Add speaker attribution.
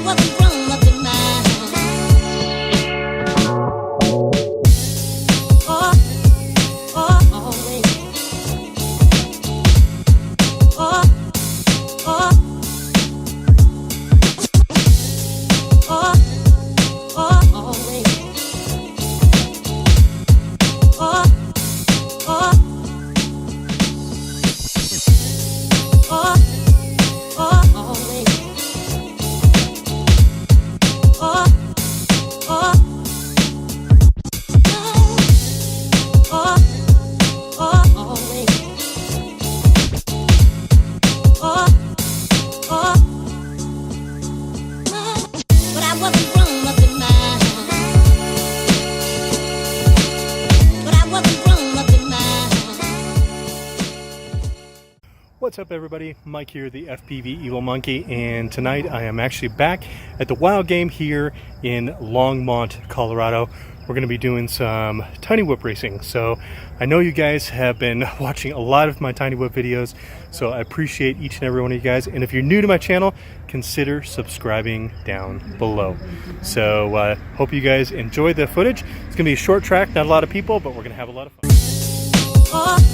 Speaker 1: wasn't grown up in my
Speaker 2: What's up everybody, Mike here, the FPV Evil Monkey, and tonight I am actually back at the Wild Game here in Longmont, Colorado. We're going to be doing some Cinewhoop racing. So I know you guys have been watching a lot of my Cinewhoop videos, so I appreciate each and every one of you guys. And if you're new to my channel, consider subscribing down below. So hope you guys enjoy the footage. It's going to be a short track, not a lot of people, but we're going to have a lot of fun.